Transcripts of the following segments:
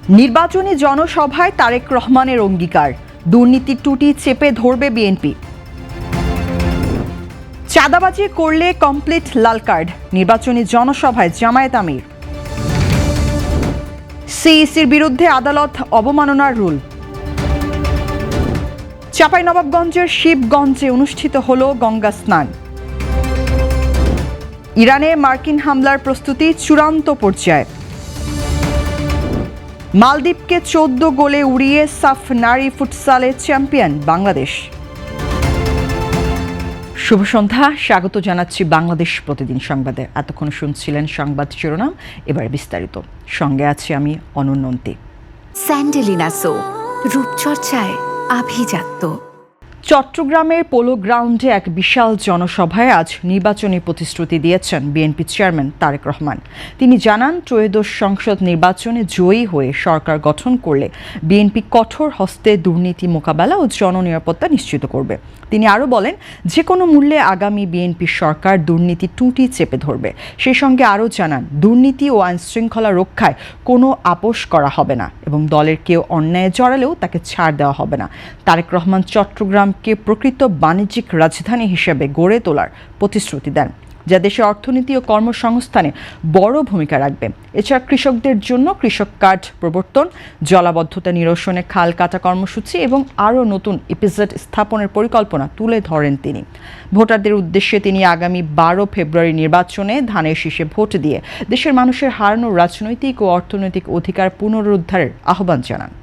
নির্বাচনী জনসভায় তারেক রহমানের অঙ্গীকার, দুর্নীতির টুটি চেপে ধরবে বিএনপি। চাঁদাবাজি করলে কমপ্লিট লাল কার্ড, নির্বাচনী জনসভায় জামায়াত আমির। সিইসির বিরুদ্ধে আদালত অবমাননার রুল। চাঁপাইনবাবগঞ্জের শিবগঞ্জে অনুষ্ঠিত হল গঙ্গা স্নান। ইরানে মার্কিন হামলার প্রস্তুতি চূড়ান্ত পর্যায়ে। মালদ্বীপকে 14 গোলে উড়িয়ে সাফ নারী ফুটসালে চ্যাম্পিয়ন বাংলাদেশ। শুভ সন্ধ্যা, স্বাগত জানাচ্ছি বাংলাদেশ প্রতিদিন সংবাদে। এতক্ষণ শুনছিলেন সংবাদ শিরোনাম, এবার বিস্তারিত। সঙ্গে আছি আমি অনন্যন্তী। স্যান্ডেলিনা সো, রূপচর্চায় আভিজাত্য। চট্টগ্রামের পোলো গ্রাউন্ডে এক বিশাল জনসভায় আজ নির্বাচনী প্রতিশ্রুতি দিয়েছেন বিএনপি চেয়ারম্যান তারেক রহমান। তিনি জানান, ত্রয়োদশ সংসদ নির্বাচনে জয়ী হয়ে সরকার গঠন করলে বিএনপি কঠোর হস্তে দুর্নীতি মোকাবেলা ও জননিরাপত্তা নিশ্চিত করবে। তিনি আরও বলেন, যে কোনো মূল্যে আগামী বিএনপি সরকার দুর্নীতি টুটি চেপে ধরবে। সেই সঙ্গে আরও জানান, দুর্নীতি ও আইনশৃঙ্খলা রক্ষায় কোনো আপোষ করা হবে না এবং দলের কেউ অন্যায়ে জড়ালেও তাকে ছাড় দেওয়া হবে না। তারেক রহমান চট্টগ্রামকে প্রকৃত বাণিজ্যিক রাজধানী হিসেবে গড়ে তোলার প্রতিশ্রুতি দেন, যা দেশের অর্থনীতি ও কর্মসংস্থানে বড় ভূমিকা রাখবে। এছাড়া কৃষকদের জন্য কৃষক কার্ড প্রবর্তন, জলাবদ্ধতা নিরসনে খাল কাটা কর্মসূচি এবং আরও নতুন ইপিজেড স্থাপনের পরিকল্পনা তুলে ধরেন তিনি। ভোটারদের উদ্দেশ্যে তিনি আগামী 12 ফেব্রুয়ারি নির্বাচনে ধানের শীষে ভোট দিয়ে দেশের মানুষের হারানো রাজনৈতিক ও অর্থনৈতিক অধিকার পুনরুদ্ধারের আহ্বান জানান।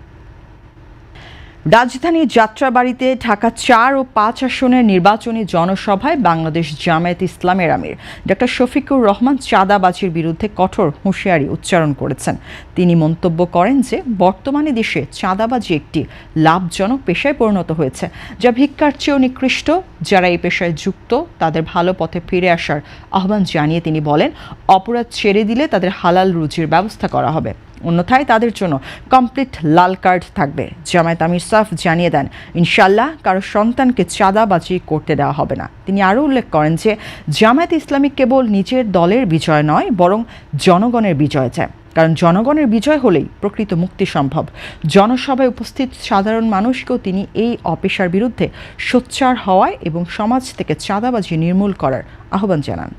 রাজধানীর যাত্রাবাড়িতে ঢাকা 4 ও 5 আসনের নির্বাচনী জনসভায় বাংলাদেশ জামায়াতে ইসলামের আমির ডক্টর শফিকুর রহমান চাঁদাবাজির বিরুদ্ধে কঠোর হুঁশিয়ারি উচ্চারণ করেছেন। তিনি মন্তব্য করেন যে বর্তমানে দেশে চাঁদাবাজি একটি লাভজনক পেশায় পরিণত হয়েছে, যা ভিক্ষার চেয়েও নিকৃষ্ট। যারা এই পেশায় যুক্ত তাদের ভালো পথে ফিরে আসার আহ্বান জানিয়ে তিনি বলেন, অপরাধ ছেড়ে দিলে তাদের হালাল রুজির ব্যবস্থা করা হবে, অন্যথায় তাদের জন্য কমপ্লিট লাল কার্ড থাকবে। জামায়াত আমির সাফ জানিয়ে দেন, ইনশাল্লাহ কারো সন্তানকে চাঁদাবাজি করতে দেওয়া হবে না। তিনি আরও উল্লেখ করেন যে জামায়াত ইসলামী কেবল নিজের দলের বিজয় নয়, বরং জনগণের বিজয় চায়, কারণ জনগণের বিজয় হলেই প্রকৃত মুক্তি সম্ভব। জনসভায় উপস্থিত সাধারণ মানুষকেও তিনি এই অপেশার বিরুদ্ধে সোচ্চার হওয়ায় এবং সমাজ থেকে চাঁদাবাজি নির্মূল করার আহ্বান জানান।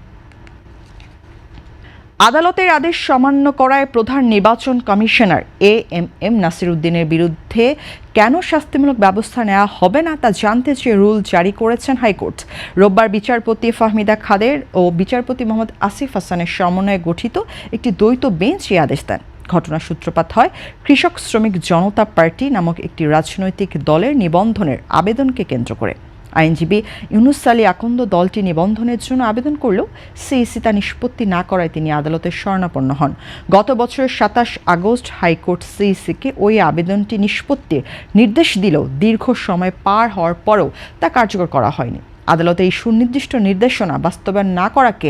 আদালতের আদেশ অমান্য করায় প্রধান নির্বাচন কমিশনার এএমএম নাসির উদ্দিনের বিরুদ্ধে কেন শাস্তিমূলক ব্যবস্থা নেওয়া হবে না তা জানতে চেয়ে রুল জারি করেছেন হাইকোর্ট। রোববার বিচারপতি ফাহমিদা খাদের ও বিচারপতি মোহাম্মদ আসিফ হাসানের সমন্বয়ে গঠিত একটি দ্বৈত বেঞ্চ এই আদেশ দেন। ঘটনার সূত্রপাত হয় কৃষক শ্রমিক জনতা পার্টি নামক একটি রাজনৈতিক দলের নিবন্ধনের আবেদনকে কেন্দ্র করে। আইনজীবী ইউনুস আলী আকন্দ দলটি নিবন্ধনের জন্য আবেদন করলেও সিইসি তা নিষ্পত্তি না করায় তিনি আদালতের শরণাপন্ন হন। গত বছরের 27 আগস্ট হাইকোর্ট সিইসিকে ওই আবেদনটি নিষ্পত্তির নির্দেশ দিলেও দীর্ঘ সময় পার হওয়ার পরেও তা কার্যকর করা হয়নি। আদালতে এই সুনির্দিষ্ট নির্দেশনা বাস্তবায়ন না করাকে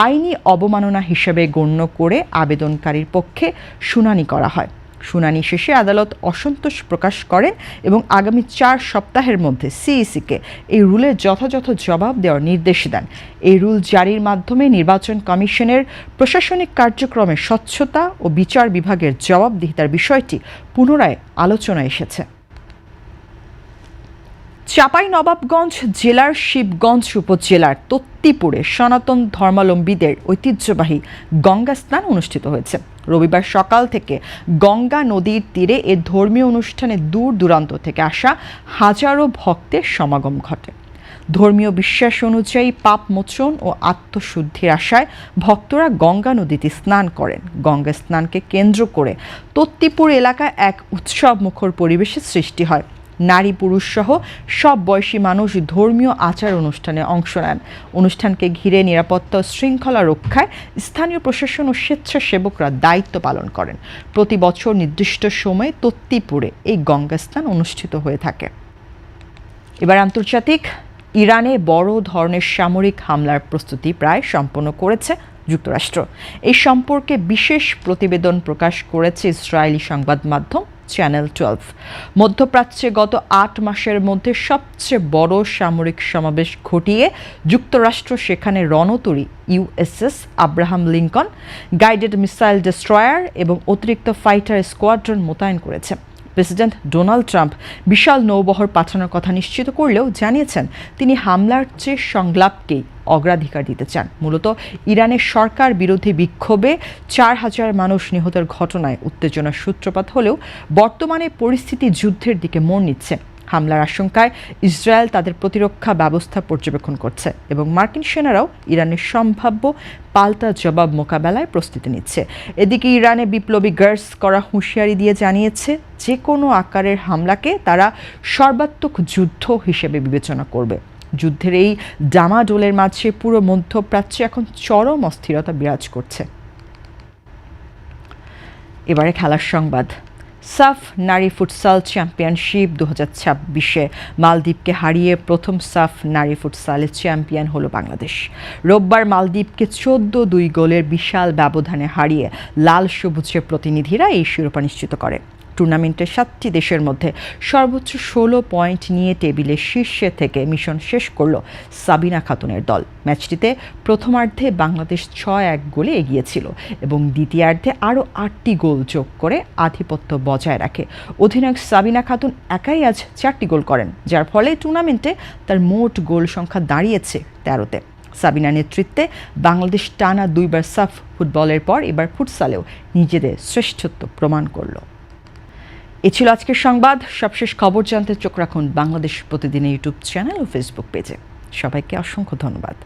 আইনি অবমাননা হিসেবে গণ্য করে আবেদনকারীর পক্ষে শুনানি করা হয়। শুনানি শেষে আদালত অসন্তোষ প্রকাশ করেন এবং আগামী 4 সপ্তাহের মধ্যে সিইসিকে এই রুলের যথাযথ জবাব দেওয়ার নির্দেশ দেন। এই রুল জারির মাধ্যমে নির্বাচন কমিশনের প্রশাসনিক কার্যক্রমে স্বচ্ছতা ও বিচার বিভাগের জবাবদিহিতার বিষয়টি পুনরায় আলোচনায় এসেছে। চাঁপাইনবাবগঞ্জ জেলার শিবগঞ্জ উপজেলার তত্তিপুরে সনাতন ধর্মাবলম্বীদের ঐতিহ্যবাহী গঙ্গা স্নান অনুষ্ঠিত হয়েছে। রবিবার সকাল থেকে গঙ্গা নদীর তীরে এ ধর্মীয় অনুষ্ঠানে দূর দূরান্ত থেকে আসা হাজারো ভক্তের সমাগম ঘটে। ধর্মীয় বিশ্বাস অনুযায়ী পাপ মোচন ও আত্মশুদ্ধির আশায় ভক্তরা গঙ্গা নদীতে স্নান করেন। গঙ্গা স্নানকে কেন্দ্র করে তত্তিপুর এলাকায় এক উৎসব মুখর পরিবেশের সৃষ্টি হয়। নারী পুরুষ সহ সব বয়সী মানুষ ধর্মীয় আচার অনুষ্ঠানে অংশ নেন। অনুষ্ঠানকে ঘিরে নিরাপত্তা ও শৃঙ্খলা রক্ষায় স্থানীয় প্রশাসন ও স্বেচ্ছাসেবকরা দায়িত্ব পালন করেন। প্রতি বছর নির্দিষ্ট সময়ে তত্তিপুরে এই গঙ্গা স্নান অনুষ্ঠিত হয়ে থাকে। এবার আন্তর্জাতিক। ইরানে বড় ধরনের সামরিক হামলার প্রস্তুতি প্রায় সম্পন্ন করেছে যুক্তরাষ্ট্র। এই সম্পর্কে বিশেষ প্রতিবেদন প্রকাশ করেছে ইসরায়েলি সংবাদ মাধ্যম চ্যানেল 12। মধ্যপ্রাচ্যে গত ৮ মাসের মধ্যে সবচেয়ে বড় সামরিক সমাবেশ ঘটিয়ে যুক্তরাষ্ট্র সেখানে রণতরী USS Abraham Lincoln, guided missile destroyer এবং অতিরিক্ত ফাইটার স্কোয়াড্রন মোতায়েন করেছে। প্রেসিডেন্ট ডোনাল্ড ট্রাম্প বিশাল নৌবহর পাঠানোর কথা নিশ্চিত করলেও জানিয়েছেন তিনি হামলার চেয়ে সংলাপকেই অগ্রাধিকার দিতে চান। মূলত ইরানের সরকার বিরোধী বিক্ষোভে ৪,০০০ মানুষ নিহতের ঘটনায় উত্তেজনার সূত্রপাত হলেও বর্তমানে পরিস্থিতি যুদ্ধের দিকে মোড় নিচ্ছে। হামলার আশঙ্কায় ইসরায়েল তাদের প্রতিরক্ষা ব্যবস্থা পর্যবেক্ষণ করছে এবং মার্কিন সেনারাও ইরানের সম্ভাব্য পাল্টা জবাব মোকাবেলায় প্রস্তুতি নিচ্ছে। এদিকে ইরানে বিপ্লবী গার্ডস করা হুঁশিয়ারি দিয়ে জানিয়েছে যে কোনো আকারের হামলাকে তারা সর্বাত্মক যুদ্ধ হিসেবে বিবেচনা করবে। যুদ্ধের এই ডামাডোলের মাঝে পুরো মধ্যপ্রাচ্যে এখন চরম অস্থিরতা বিরাজ করছে। এবারে খেলার সংবাদ। সাফ নারী ফুটসাল চ্যাম্পিয়নশিপ 2026-এ মালদ্বীপকে হারিয়ে প্রথম সাফ নারী ফুটসালের চ্যাম্পিয়ন হলো বাংলাদেশ। রোববার মালদ্বীপকে 14-2 গোলের বিশাল ব্যবধানে হারিয়ে লাল সবুজের প্রতিনিধিরা এই শিরোপা নিশ্চিত করে। টুর্নামেন্টের 7টি দেশের মধ্যে সর্বোচ্চ 16 পয়েন্ট নিয়ে টেবিলের শীর্ষে থেকে মিশন শেষ করল সাবিনা খাতুনের দল। ম্যাচটিতে প্রথমার্ধে বাংলাদেশ 6-1 গোলে এগিয়েছিল এবং দ্বিতীয়ার্ধে আরও 8টি গোল যোগ করে আধিপত্য বজায় রাখে। অধিনায়ক সাবিনা খাতুন একাই আজ 4টি গোল করেন, যার ফলে টুর্নামেন্টে তার মোট গোল সংখ্যা দাঁড়িয়েছে 13-তে। সাবিনা নেতৃত্বে বাংলাদেশ টানা 2বার সাফ ফুটবলের পর এবার ফুটসালেও নিজেদের শ্রেষ্ঠত্ব প্রমাণ করল। এ ছিল আজকের সংবাদ। সবশেষ খবর জানতে চোখ রাখুন বাংলাদেশ প্রতিদিনের ইউটিউব চ্যানেল ও ফেসবুক পেজে। সবাইকে অসংখ্য ধন্যবাদ।